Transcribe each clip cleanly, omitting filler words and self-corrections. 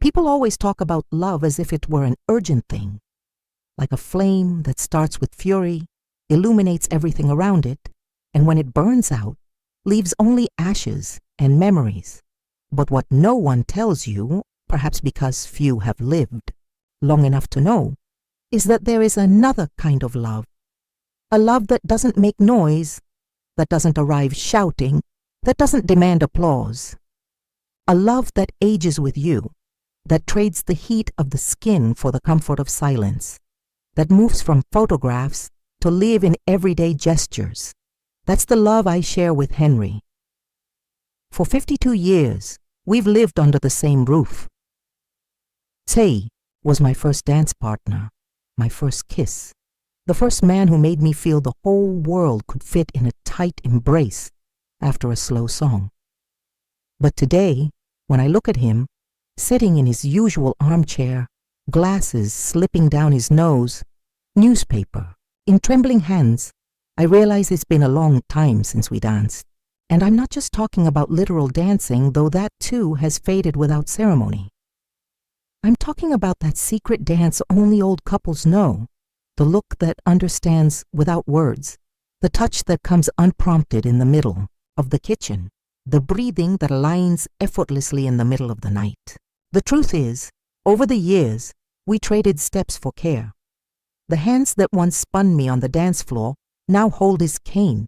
People always talk about love as if it were an urgent thing, like a flame that starts with fury, illuminates everything around it, and when it burns out, leaves only ashes and memories. But what no one tells you, perhaps because few have lived long enough to know, is that there is another kind of love. A love that doesn't make noise, that doesn't arrive shouting, that doesn't demand applause. A love that ages with you, that trades the heat of the skin for the comfort of silence, that moves from photographs to live in everyday gestures. That's the love I share with Henry. For 52 years, we've lived under the same roof. Tay was my first dance partner, my first kiss, the first man who made me feel the whole world could fit in a tight embrace after a slow song. But today, when I look at him, sitting in his usual armchair, glasses slipping down his nose, newspaper in trembling hands, I realize it's been a long time since we danced. And I'm not just talking about literal dancing, though that too has faded without ceremony. I'm talking about that secret dance only old couples know, the look that understands without words, the touch that comes unprompted in the middle of the kitchen, the breathing that aligns effortlessly in the middle of the night. The truth is, over the years, we traded steps for care. The hands that once spun me on the dance floor now hold his cane.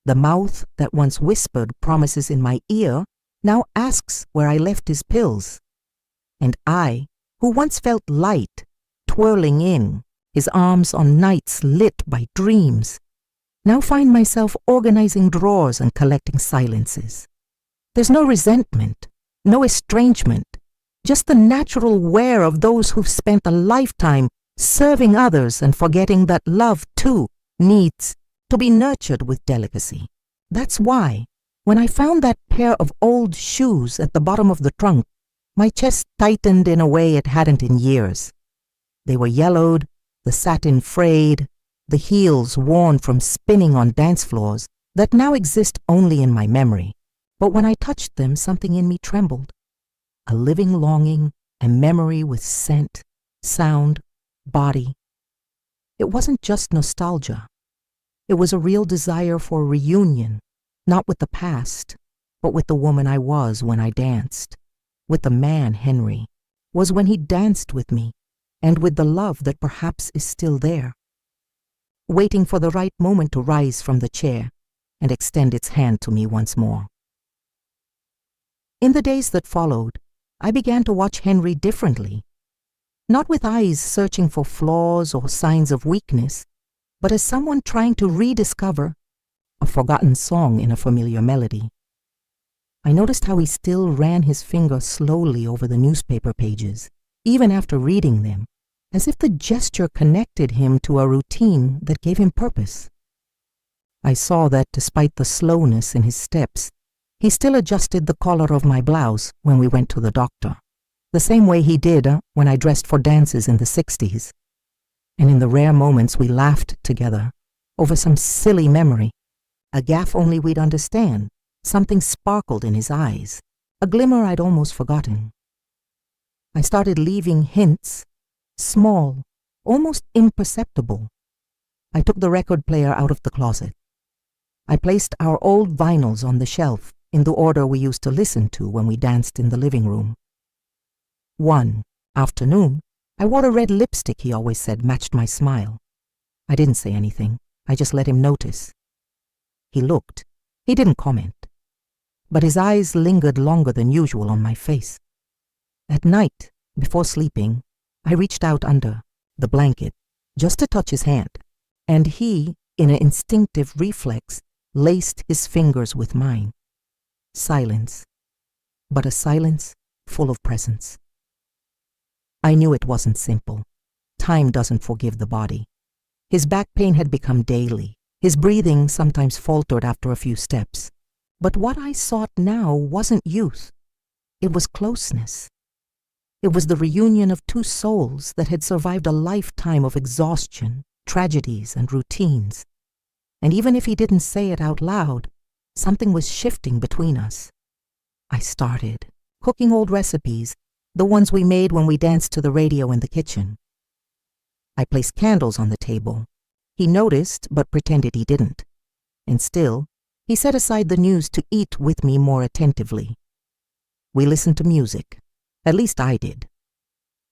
The mouth that once whispered promises in my ear now asks where I left his pills. And I, who once felt light, twirling in, his arms on nights lit by dreams, now find myself organizing drawers and collecting silences. There's no resentment, no estrangement, just the natural wear of those who've spent a lifetime serving others and forgetting that love, too, needs to be nurtured with delicacy. That's why, when I found that pair of old shoes at the bottom of the trunk, my chest tightened in a way it hadn't in years. They were yellowed, the satin frayed, the heels worn from spinning on dance floors that now exist only in my memory. But when I touched them, something in me trembled. A living longing, a memory with scent, sound, body. It wasn't just nostalgia. It was a real desire for a reunion, not with the past, but with the woman I was when I danced, with the man Henry was when he danced with me, and with the love that perhaps is still there, waiting for the right moment to rise from the chair and extend its hand to me once more. In the days that followed, I began to watch Henry differently, not with eyes searching for flaws or signs of weakness, but as someone trying to rediscover a forgotten song in a familiar melody. I noticed how he still ran his finger slowly over the newspaper pages, even after reading them, as if the gesture connected him to a routine that gave him purpose. I saw that despite the slowness in his steps, he still adjusted the collar of my blouse when we went to the doctor, the same way he did when I dressed for dances in the 60s. And in the rare moments we laughed together over some silly memory, a gaffe only we'd understand, something sparkled in his eyes, a glimmer I'd almost forgotten. I started leaving hints, small, almost imperceptible. I took the record player out of the closet. I placed our old vinyls on the shelf in the order we used to listen to when we danced in the living room. One afternoon, I wore a red lipstick he always said matched my smile. I didn't say anything. I just let him notice. He looked. He didn't comment. But his eyes lingered longer than usual on my face. At night, before sleeping, I reached out under the blanket just to touch his hand, and he, in an instinctive reflex, laced his fingers with mine. Silence, but a silence full of presence. I knew it wasn't simple. Time doesn't forgive the body. His back pain had become daily. His breathing sometimes faltered after a few steps. But what I sought now wasn't youth. It was closeness. It was the reunion of two souls that had survived a lifetime of exhaustion, tragedies, and routines. And even if he didn't say it out loud, something was shifting between us. I started, cooking old recipes, the ones we made when we danced to the radio in the kitchen. I placed candles on the table. He noticed, but pretended he didn't. And still, he set aside the news to eat with me more attentively. We listened to music. At least I did.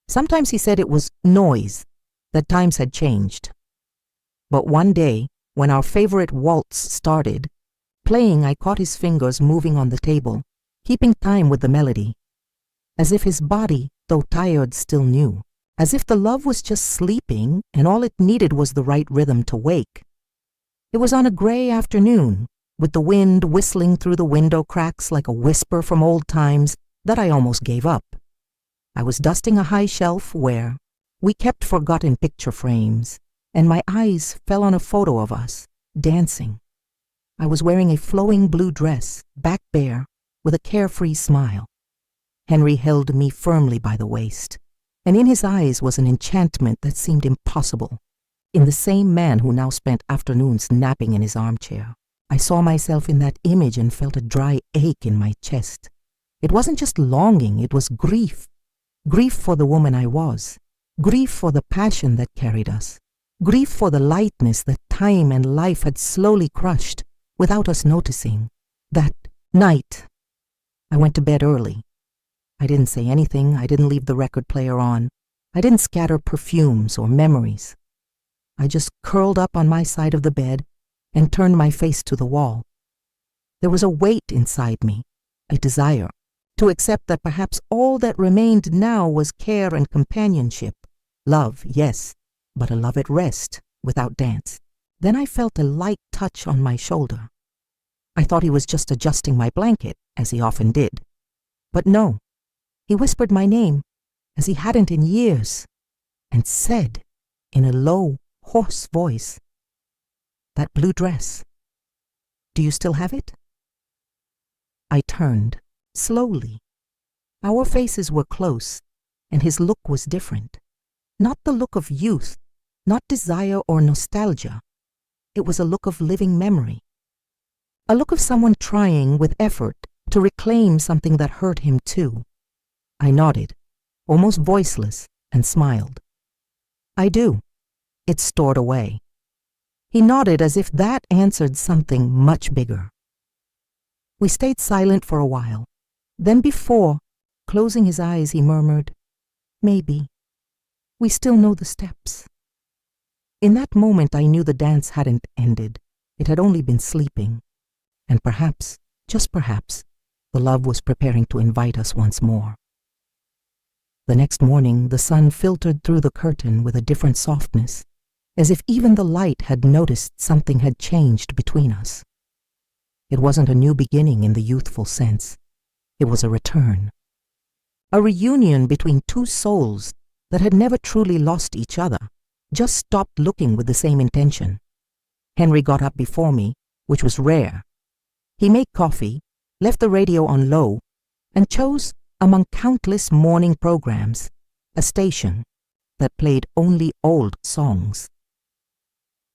Sometimes he said it was noise, that times had changed. But one day, when our favorite waltz started, playing, I caught his fingers moving on the table, keeping time with the melody, as if his body, though tired, still knew, as if the love was just sleeping and all it needed was the right rhythm to wake. It was on a gray afternoon, with the wind whistling through the window cracks like a whisper from old times, that I almost gave up. I was dusting a high shelf where we kept forgotten picture frames, and my eyes fell on a photo of us, dancing. I was wearing a flowing blue dress, back bare, with a carefree smile. Henry held me firmly by the waist, and in his eyes was an enchantment that seemed impossible. In the same man who now spent afternoons napping in his armchair, I saw myself in that image and felt a dry ache in my chest. It wasn't just longing, it was grief. Grief for the woman I was. Grief for the passion that carried us. Grief for the lightness that time and life had slowly crushed without us noticing. That night, I went to bed early. I didn't say anything. I didn't leave the record player on. I didn't scatter perfumes or memories. I just curled up on my side of the bed and turned my face to the wall. There was a weight inside me, a desire to accept that perhaps all that remained now was care and companionship. Love, yes, but a love at rest, without dance. Then I felt a light touch on my shoulder. I thought he was just adjusting my blanket, as he often did. But no, he whispered my name, as he hadn't in years, and said, in a low, hoarse voice, "That blue dress, do you still have it?" I turned, slowly. Our faces were close, and his look was different. Not the look of youth, not desire or nostalgia. It was a look of living memory. A look of someone trying with effort to reclaim something that hurt him too. I nodded, almost voiceless, and smiled. "I do. It's stored away." He nodded as if that answered something much bigger. We stayed silent for a while. Then before closing his eyes, he murmured, "Maybe. We still know the steps." In that moment, I knew the dance hadn't ended. It had only been sleeping. And perhaps, just perhaps, the love was preparing to invite us once more. The next morning, the sun filtered through the curtain with a different softness, as if even the light had noticed something had changed between us. It wasn't a new beginning in the youthful sense. It was a return. A reunion between two souls that had never truly lost each other, just stopped looking with the same intention. Henry got up before me, which was rare. He made coffee, left the radio on low, and chose, among countless morning programs, a station that played only old songs.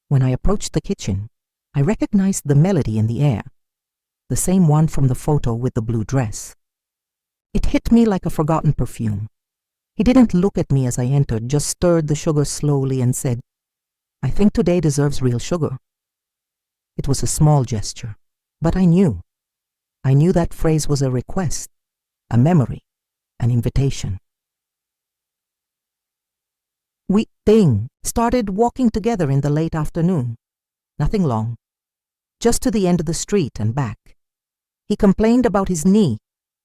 When I approached the kitchen, I recognized the melody in the air, the same one from the photo with the blue dress. It hit me like a forgotten perfume. He didn't look at me as I entered, just stirred the sugar slowly and said, "I think today deserves real sugar." It was a small gesture, but I knew. I knew that phrase was a request, a memory, an invitation. We started walking together in the late afternoon. Nothing long. Just to the end of the street and back. He complained about his knee.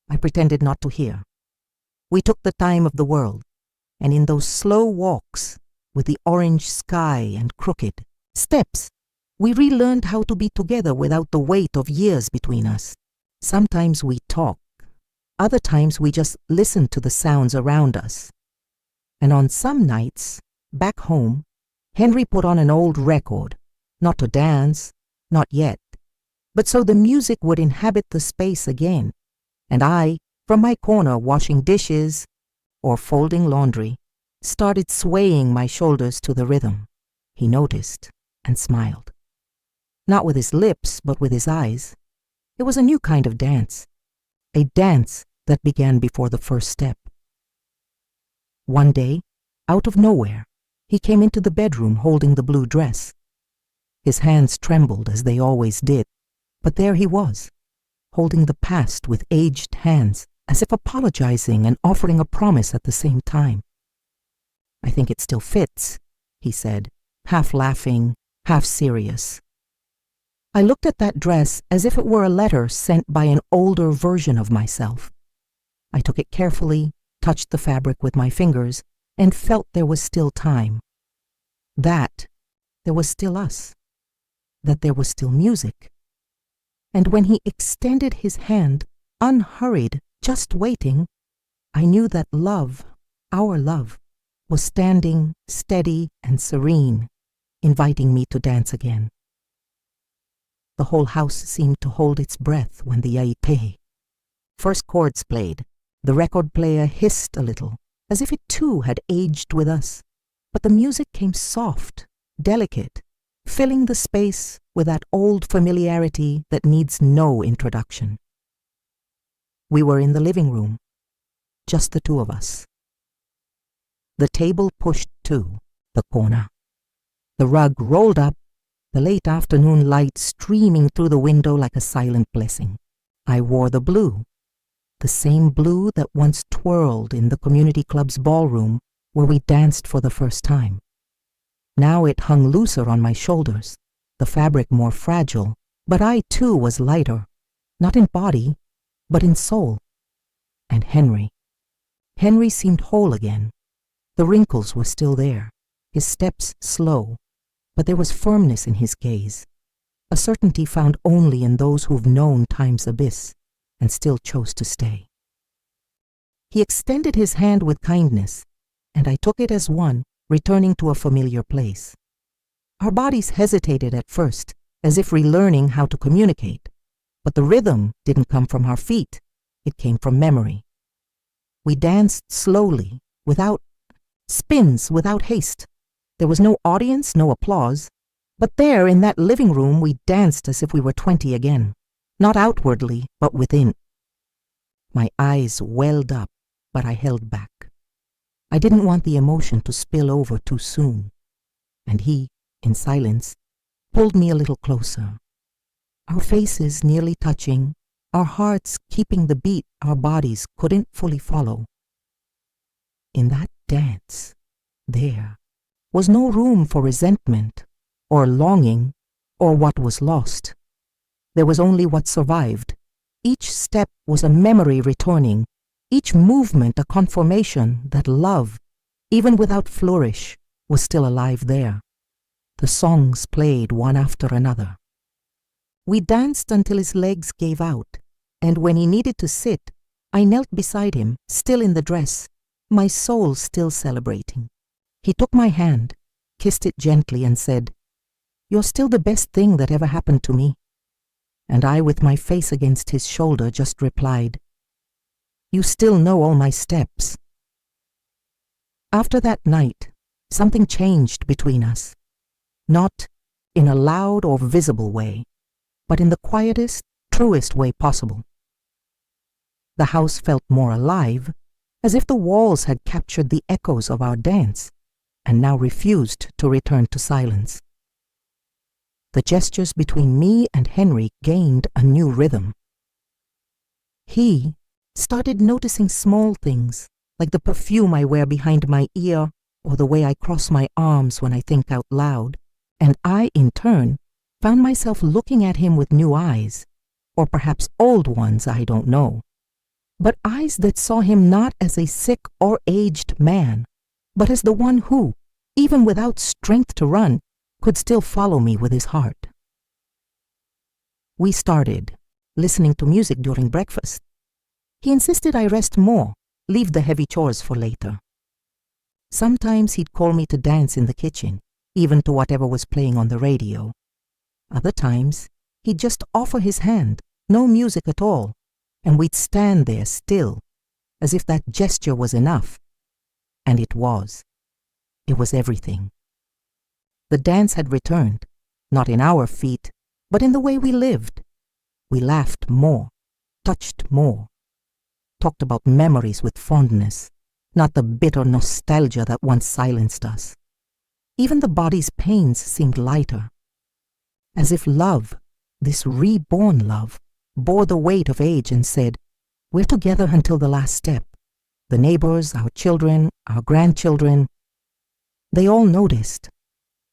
I pretended not to hear. We took the time of the world, and in those slow walks, with the orange sky and crooked steps, we relearned how to be together without the weight of years between us. Sometimes we talk. Other times we just listen to the sounds around us. And on some nights, back home, Henry put on an old record, not to dance, not yet, but so the music would inhabit the space again, and I, from my corner washing dishes or folding laundry, started swaying my shoulders to the rhythm. He noticed and smiled. Not with his lips, but with his eyes. It was a new kind of dance, a dance that began before the first step. One day, out of nowhere, he came into the bedroom holding the blue dress. His hands trembled as they always did, but there he was, holding the past with aged hands, as if apologizing and offering a promise at the same time. "I think it still fits," he said, half laughing, half serious. I looked at that dress as if it were a letter sent by an older version of myself. I took it carefully, touched the fabric with my fingers, and felt there was still time. That there was still us. That there was still music. And when he extended his hand, unhurried, just waiting, I knew that love, our love, was standing steady and serene, inviting me to dance again. The whole house seemed to hold its breath when the yaipé. First chords played. The record player hissed a little, as if it too had aged with us, but the music came soft, delicate, filling the space with that old familiarity that needs no introduction. We were in the living room, just the two of us. The table pushed to the corner. The rug rolled up, the late afternoon light streaming through the window like a silent blessing. I wore the blue, the same blue that once twirled in the community club's ballroom where we danced for the first time. Now it hung looser on my shoulders, the fabric more fragile, but I too was lighter, not in body, but in soul. And Henry seemed whole again. The wrinkles were still there, his steps slow, but there was firmness in his gaze, a certainty found only in those who've known time's abyss and still chose to stay. He extended his hand with kindness, and I took it as one returning to a familiar place. Our bodies hesitated at first, as if relearning how to communicate, but the rhythm didn't come from our feet, it came from memory. We danced slowly, without spins, without haste. There was no audience, no applause, but there in that living room we danced as if we were 20 again, not outwardly, but within. My eyes welled up, but I held back. I didn't want the emotion to spill over too soon, and he, in silence, pulled me a little closer. Our faces nearly touching, our hearts keeping the beat our bodies couldn't fully follow. In that dance, there was no room for resentment, or longing, or what was lost. There was only what survived. Each step was a memory returning, each movement a confirmation that love, even without flourish, was still alive there. The songs played one after another. We danced until his legs gave out, and when he needed to sit, I knelt beside him, still in the dress, my soul still celebrating. He took my hand, kissed it gently, and said, "You're still the best thing that ever happened to me." And I, with my face against his shoulder, just replied, "You still know all my steps." After that night, something changed between us, not in a loud or visible way, but in the quietest, truest way possible. The house felt more alive, as if the walls had captured the echoes of our dance and now refused to return to silence. The gestures between me and Henry gained a new rhythm. He started noticing small things, like the perfume I wear behind my ear or the way I cross my arms when I think out loud, and I, in turn, found myself looking at him with new eyes, or perhaps old ones, I don't know, but eyes that saw him not as a sick or aged man, but as the one who, even without strength to run, could still follow me with his heart. We started, listening to music during breakfast. He insisted I rest more, leave the heavy chores for later. Sometimes he'd call me to dance in the kitchen, even to whatever was playing on the radio. Other times, he'd just offer his hand, no music at all, and we'd stand there still, as if that gesture was enough. And it was. It was everything. The dance had returned, not in our feet, but in the way we lived. We laughed more, touched more, talked about memories with fondness, not the bitter nostalgia that once silenced us. Even the body's pains seemed lighter, as if love, this reborn love, bore the weight of age and said, "We're together until the last step." The neighbors, our children, our grandchildren, they all noticed.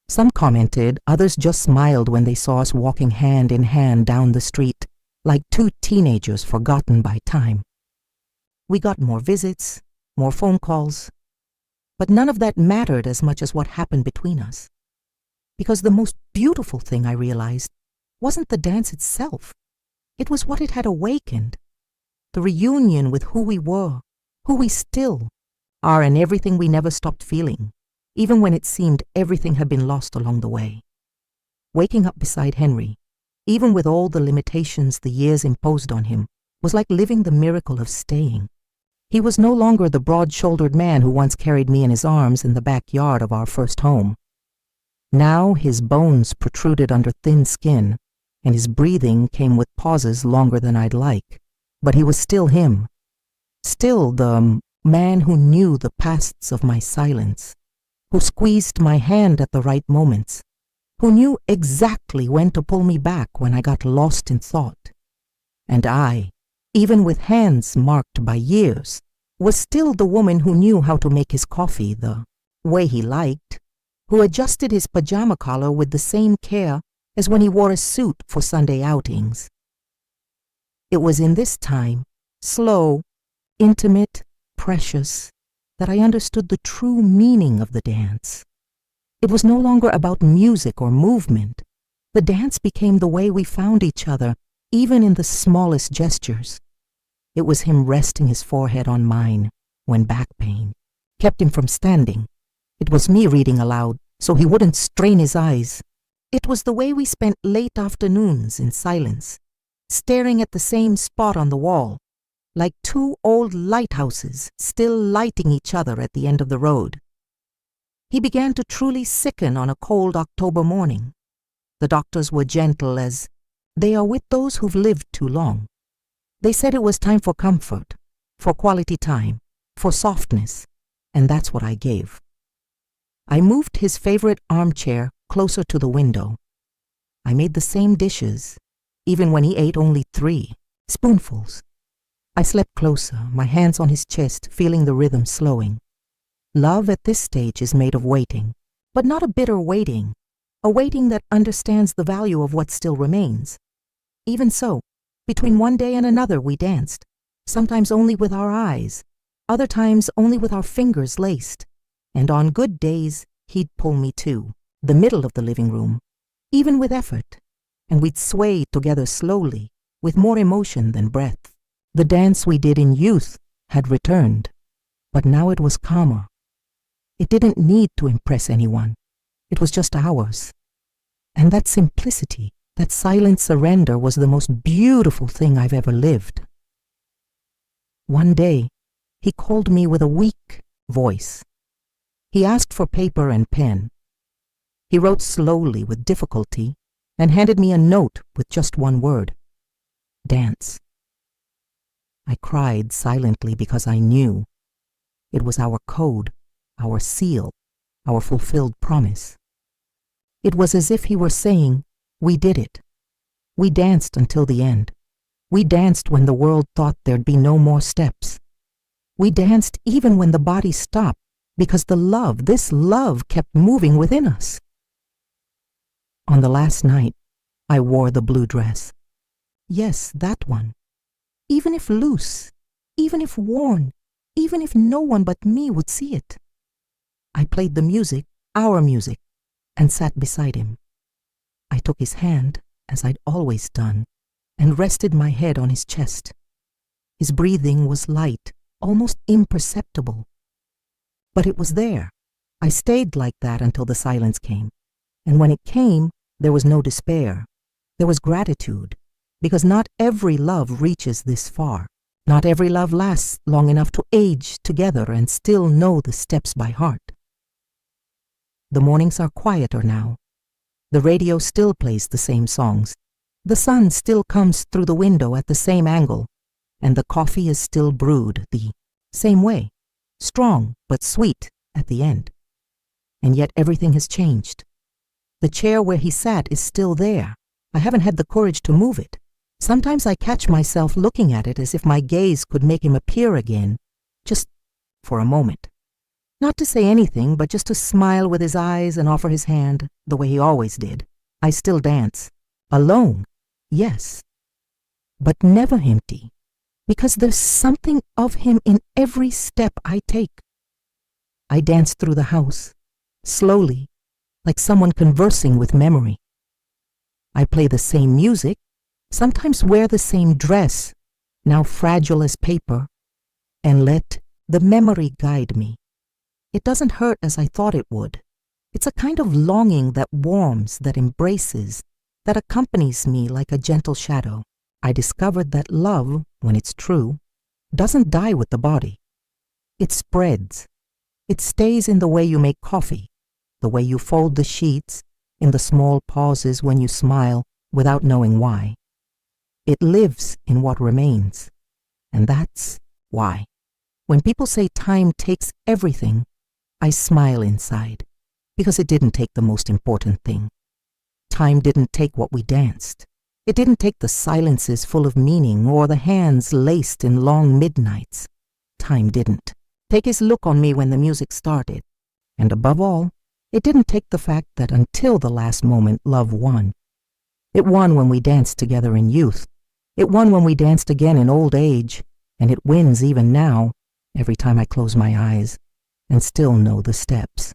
Some commented, others just smiled when they saw us walking hand in hand down the street, like two teenagers forgotten by time. We got more visits, more phone calls, but none of that mattered as much as what happened between us. Because the most beautiful thing, I realized, wasn't the dance itself. It was what it had awakened. The reunion with who we were, who we still are, and everything we never stopped feeling, even when it seemed everything had been lost along the way. Waking up beside Henry, even with all the limitations the years imposed on him, was like living the miracle of staying. He was no longer the broad-shouldered man who once carried me in his arms in the backyard of our first home. Now his bones protruded under thin skin, and his breathing came with pauses longer than I'd like. But he was still him, still the man who knew the pasts of my silence, who squeezed my hand at the right moments, who knew exactly when to pull me back when I got lost in thought. And I, even with hands marked by years, was still the woman who knew how to make his coffee the way he liked, who adjusted his pajama collar with the same care as when he wore a suit for Sunday outings. It was in this time, slow, intimate, precious, that I understood the true meaning of the dance. It was no longer about music or movement. The dance became the way we found each other, even in the smallest gestures. It was him resting his forehead on mine when back pain kept him from standing. It was me reading aloud so he wouldn't strain his eyes. It was the way we spent late afternoons in silence, staring at the same spot on the wall, like two old lighthouses still lighting each other at the end of the road. He began to truly sicken on a cold October morning. The doctors were gentle, as they are with those who've lived too long. They said it was time for comfort, for quality time, for softness, and that's what I gave. I moved his favorite armchair closer to the window. I made the same dishes, even when he ate only 3 spoonfuls. I slept closer, my hands on his chest, feeling the rhythm slowing. Love at this stage is made of waiting, but not a bitter waiting, a waiting that understands the value of what still remains. Even so, between one day and another we danced, sometimes only with our eyes, other times only with our fingers laced, and on good days he'd pull me to the middle of the living room, even with effort, and we'd sway together slowly, with more emotion than breath. The dance we did in youth had returned, but now it was calmer. It didn't need to impress anyone. It was just ours. And that simplicity, that silent surrender was the most beautiful thing I've ever lived. One day, he called me with a weak voice. He asked for paper and pen. He wrote slowly with difficulty and handed me a note with just one word: dance. I cried silently because I knew it was our code, our seal, our fulfilled promise. It was as if he were saying, we did it. We danced until the end. We danced when the world thought there'd be no more steps. We danced even when the body stopped, because the love, this love, kept moving within us. On the last night, I wore the blue dress. Yes, that one. Even if loose, even if worn, even if no one but me would see it. I played the music, our music, and sat beside him. I took his hand, as I'd always done, and rested my head on his chest. His breathing was light, almost imperceptible. But it was there. I stayed like that until the silence came. And when it came, there was no despair. There was gratitude, because not every love reaches this far. Not every love lasts long enough to age together and still know the steps by heart. The mornings are quieter now. The radio still plays the same songs. The sun still comes through the window at the same angle, and the coffee is still brewed the same way, strong but sweet at the end. And yet everything has changed. The chair where he sat is still there. I haven't had the courage to move it. Sometimes I catch myself looking at it as if my gaze could make him appear again, just for a moment. Not to say anything, but just to smile with his eyes and offer his hand, the way he always did. I still dance. Alone, yes, but never empty, because there's something of him in every step I take. I dance through the house, slowly, like someone conversing with memory. I play the same music, sometimes wear the same dress, now fragile as paper, and let the memory guide me. It doesn't hurt as I thought it would. It's a kind of longing that warms, that embraces, that accompanies me like a gentle shadow. I discovered that love, when it's true, doesn't die with the body. It spreads. It stays in the way you make coffee, the way you fold the sheets, in the small pauses when you smile without knowing why. It lives in what remains, and that's why. When people say time takes everything, I smile inside, because it didn't take the most important thing. Time didn't take what we danced. It didn't take the silences full of meaning or the hands laced in long midnights. Time didn't take his look on me when the music started. And above all, it didn't take the fact that until the last moment, love won. It won when we danced together in youth. It won when we danced again in old age. And it wins even now, every time I close my eyes and still know the steps.